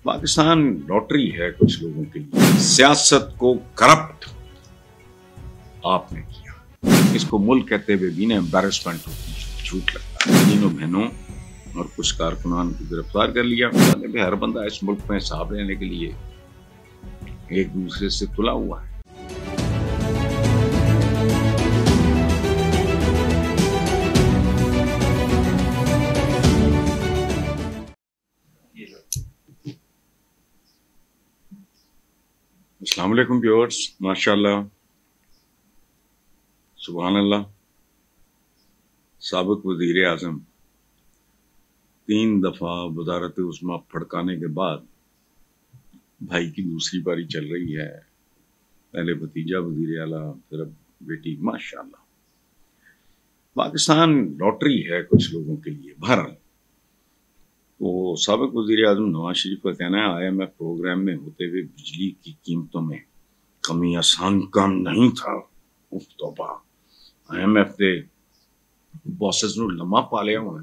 Pakistan lottery है कुछ लोगों के लिए। सियासत को करप्ट आपने किया, इसको मुल्क कहते हुए भी ना एम्बैरेसमेंट होती है, झूठ लगता है। तीनों बहनों और कुछ कारकुनान को गिरफ्तार कर लिया। हर बंदा इस मुल्क में हिसाब लेने के लिए एक दूसरे से तुला हुआ है। अस्सलाम वालेकुम व्यूअर्स, माशाअल्लाह, सुभान अल्लाह। साबिक वज़ीर आज़म 3 दफ़ा वज़ारत उस्मा फड़काने के बाद भाई की दूसरी बारी चल रही है। पहले भतीजा वज़ीर आला, फिर अब बेटी। माशाअल्लाह, पाकिस्तान लॉटरी है कुछ लोगों के लिए। बहरहाल, तो साबिक वज़ीर आज़म नवाज शरीफ का कहना है IMF प्रोग्राम में होते हुए बिजली की कीमतों में कमी आसान काम नहीं था। उफ तौबा, IMF के बॉसेस ने लम्हा पा लिया हुआ।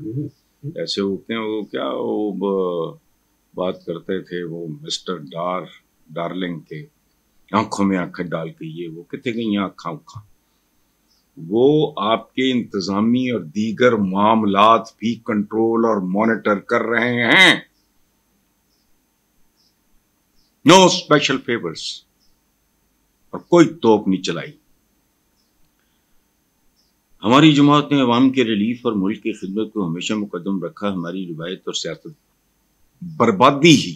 ऐसे होते हैं वो, क्या वो बात करते थे वो मिस्टर डार्लिंग के, आंखों में आंखें डाल के, ये वो कितने गई आँखा उखा। वो आपके इंतजामी और दीगर मामलात भी कंट्रोल और मॉनिटर कर रहे हैं। नो स्पेशल फेवर्स, और कोई तोप नहीं चलाई। हमारी जमात ने अवाम के रिलीफ और मुल्क की खिदमत को हमेशा मुकद्दम रखा। हमारी रिवायत और सियासत बर्बादी ही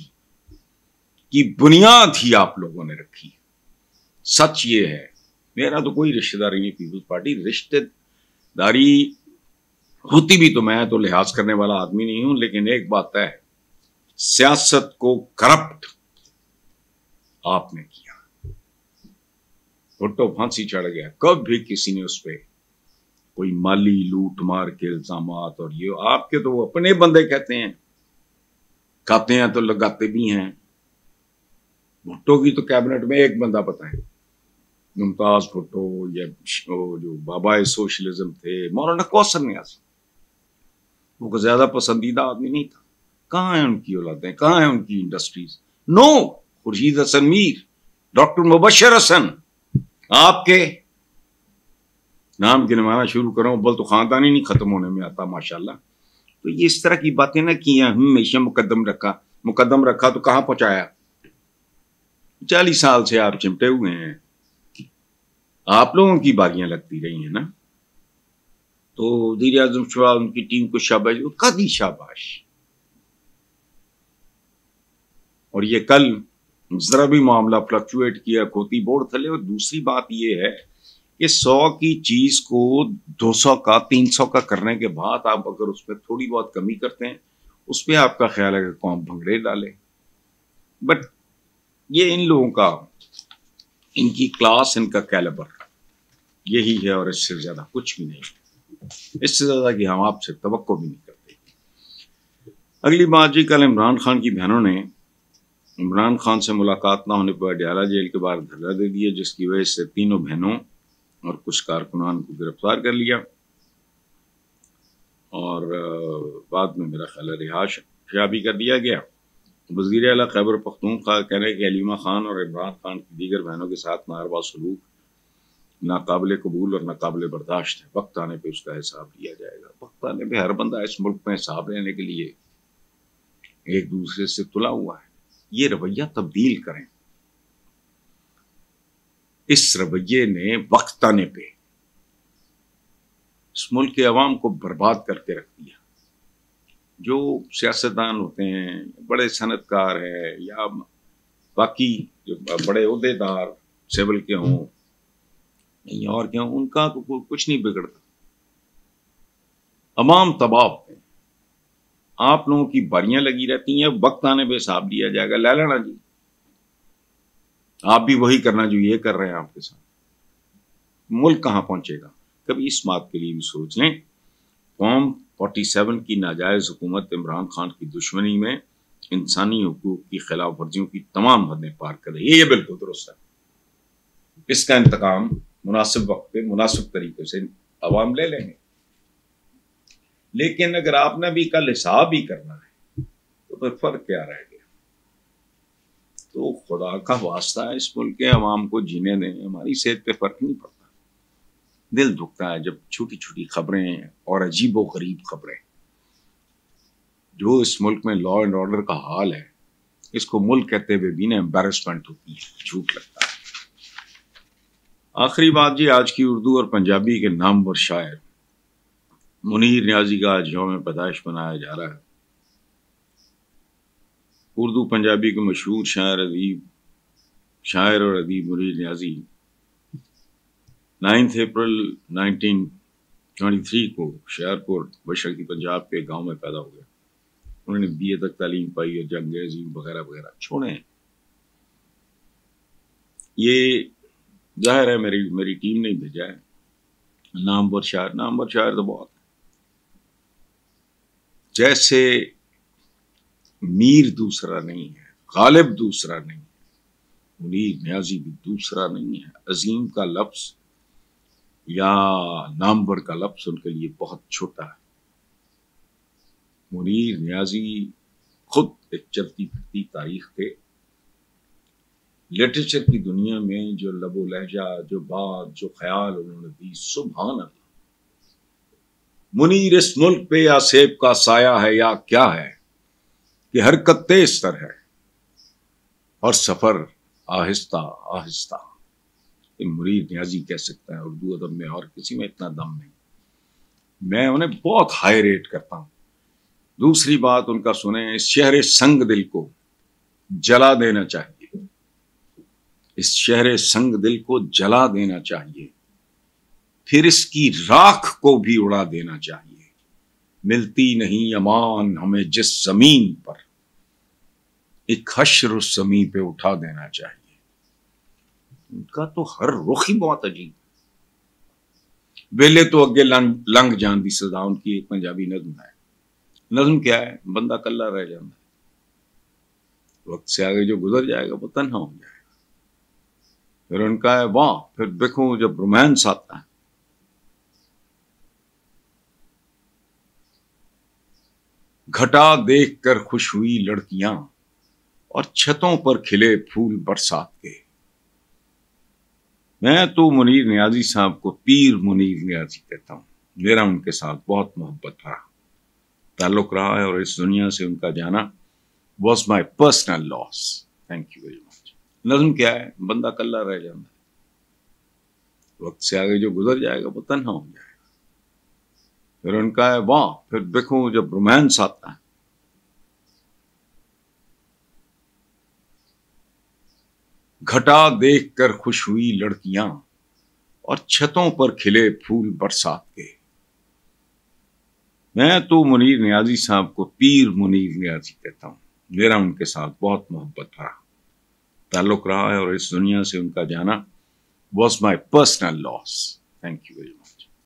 की बुनियाद ही आप लोगों ने रखी। सच ये है, मेरा तो कोई रिश्तेदारी नहीं पीपल्स पार्टी। रिश्तेदारी होती भी तो मैं तो लिहाज करने वाला आदमी नहीं हूं, लेकिन एक बात है, सियासत को करप्ट आपने किया। भुट्टो फांसी चढ़ गया, कब भी किसी ने उस पर कोई माली लूट मार के इल्जामात, और ये आपके तो वो अपने बंदे कहते हैं, खाते हैं तो लगाते भी हैं। भुट्टो की तो कैबिनेट में एक बंदा पता है, मुमताज भुट्टो, या जो बाबा सोशलिज्म थे, मौलाना कौसर नियाज़ी, वो ज्यादा पसंदीदा आदमी नहीं था। कहाँ है उनकी औलादें, कहाँ है उनकी industries? No, Khurshid Hasan Mir, doctor Mubashir Hasan, आपके नाम गिनवाना शुरू करो, बल तो खानदान ही नहीं खत्म होने में आता माशाल्लाह। तो ये इस तरह की बातें ना की हैं, हमेशा मुकद्दम रखा तो कहाँ पहुंचाया। 40 साल से आप चिमटे हुए हैं, आप लोगों की बारियां लगती रही हैं ना। तो वज़ीर आज़म शवाब, उनकी टीम को शाबाश, कदी शाबाश। और ये कल जरा भी मामला फ्लक्चुएट किया, खोती बोर्ड थले। और दूसरी बात ये है कि 100 की चीज को 200 का 300 का करने के बाद आप अगर उसमें थोड़ी बहुत कमी करते हैं, उस पर आपका ख्याल है कि कौन भंगड़े डाले। बट ये इन लोगों का, इनकी क्लास, इनका कैलिबर यही है, और इससे ज्यादा कुछ भी नहीं। इससे ज्यादा कि हम आपसे तवक्को भी नहीं करते। अगली बात जी, कल इमरान खान की बहनों ने इमरान खान से मुलाकात ना होने पर अडयाला जेल के बाहर धरना दे दिया, जिसकी वजह से तीनों बहनों और कुछ कारकुनान को गिरफ्तार कर लिया, और बाद में मेरा ख्याल रिहाई भी कर दिया गया। वज़ीर आला खैबर पख्तूनख्वा का कहना है कि हलीमा खान और इमरान खान की दीगर बहनों के साथ नारवा सलूक नाकाबिले कबूल और नाकाबिले बर्दाश्त है। वक्त आने पर उसका हिसाब लिया जाएगा। वक्त आने पर हर बंदा इस मुल्क में हिसाब लेने के लिए एक दूसरे से तुला हुआ है। ये रवैया तब्दील करें। इस रवैये ने वक्त आने पे इस मुल्क के अवाम को बर्बाद करके रख दिया। जो सियासतदान होते हैं, बड़े सनतकार हैं, या बाकी जो बड़े ओहदेदार सिविल के हों या और के हों, उनका तो कुछ नहीं बिगड़ता। अवाम तबाह होते हैं, आप लोगों की बारियां लगी रहती हैं। वक्त आने पे हिसाब लिया जाएगा। ले लेना जी, आप भी वही करना जो ये कर रहे हैं आपके साथ। मुल्क कहां पहुंचेगा? कभी इस बात के लिए भी सोच लें। फॉर्म 47 की नाजायज हुकूमत इमरान खान की दुश्मनी में इंसानी हुकूक की खिलाफ वर्जियों की तमाम हदें पार कर रही है। ये बिल्कुल दुरुस्त है। इसका इंतकाम मुनासिब वक्त पे मुनासिब तरीके से अवाम ले लेंगे। लेकिन अगर आपने भी कल हिसाब ही करना है तो फिर फर्क क्या रह गया? خدا کا واسطہ ہے اس ملک کے عوام کو جینے دیں، ہماری صحت پہ فرق نہیں پڑتا. دل دکھتا ہے جب چھوٹی چھوٹی خبریں اور عجیب و غریب خبریں، جو اس ملک میں لا اینڈ آرڈر کا حال ہے، اس کو ملک کہتے ہوئے بھی نا امبیرسمنٹ ہوتی ہے، جھوٹ لگتا ہے. آخری بات جی، آج کی اردو اور پنجابی کے نامور شاعر منیر نیازی کا آج یوم پیدائش منایا جا رہا ہے. اردو پنجابی کے مشہور شاعر اور ادیب منیر نیازی 9 اپریل 1923 کو شہرپور مشرقی پنجاب کے گاؤں میں پیدا ہوئے. انہوں نے BA تک تعلیم پائی اور جنگ عظیم وغیرہ وغیرہ چھوڑے. یہ ظاہر ہے میری ٹیم نے بھیجا ہے. نامور شاعر تو بہت ہے، جیسے میر دوسرا نہیں ہے، غالب دوسرا نہیں ہے، منیر نیازی بھی دوسرا نہیں ہے. عظیم کا لفظ یا نامور کا لفظ ان کے لیے بہت چھوٹا ہے. منیر نیازی خود ایک چلتی پھرتی تاریخ تھے. لٹریچر کی دنیا میں جو لب و لہجہ، جو بات، جو خیال انہوں نے دی، سبحان اللہ. منیر اس ملک پہ یا سیب کا سایہ ہے یا کیا ہے کہ حرکت تیز تر ہے اور سفر آہستہ آہستہ. منیر نیازی کہہ سکتا ہے اردو ادب میں، اور کسی میں اتنا دم نہیں. میں انہیں بہت ہائی ریٹ کرتا ہوں. دوسری بات ان کا سنیں، اس شہر سنگ دل کو جلا دینا چاہیے، اس شہر سنگ دل کو جلا دینا چاہیے، پھر اس کی راکھ کو بھی اڑا دینا چاہیے. ملتی نہیں امان ہمیں جس زمین پر، ایک حشر اس زمین پہ اٹھا دینا چاہیے. ان کا تو ہر رخ ہی بہت عجیب. ویلے تو اگے لنگ جان دی سزا، ان کی ایک پنجابی نظم ہے. نظم کیا ہے؟ بندہ کلا رہ جاتا ہے، وقت سے آگے جو گزر جائے گا وہ تنہا ہو جائے گا. پھر ان کا ہے واہ پھر دیکھوں جب رومانس آتا ہے. گھٹا دیکھ کر خوش ہوئی لڑکیاں اور چھتوں پر کھلے پھول برسات کے. میں تو منیر نیازی صاحب کو پیر منیر نیازی کہتا ہوں. میرا ان کے ساتھ بہت محبت رہا، تعلق رہا ہے، اور اس دنیا سے ان کا جانا was my personal loss. Thank you very much. نظم کیا ہے؟ بندہ کلا رہ جاتا ہے، وقت سے آگے جو گزر جائے گا وہ تنہا ہو جائے گا. پھر ان کا ہے واہ پھر دیکھوں جب رومانس آتا ہے. گھٹا دیکھ کر خوش ہوئی لڑکیاں اور چھتوں پر کھلے پھول برسات کے. میں تو منیر نیازی صاحب کو پیر منیر نیازی کہتا ہوں. میرا ان کے ساتھ بہت محبت رہا، تعلق رہا ہے، اور اس دنیا سے ان کا جانا was my personal loss. Thank you very much.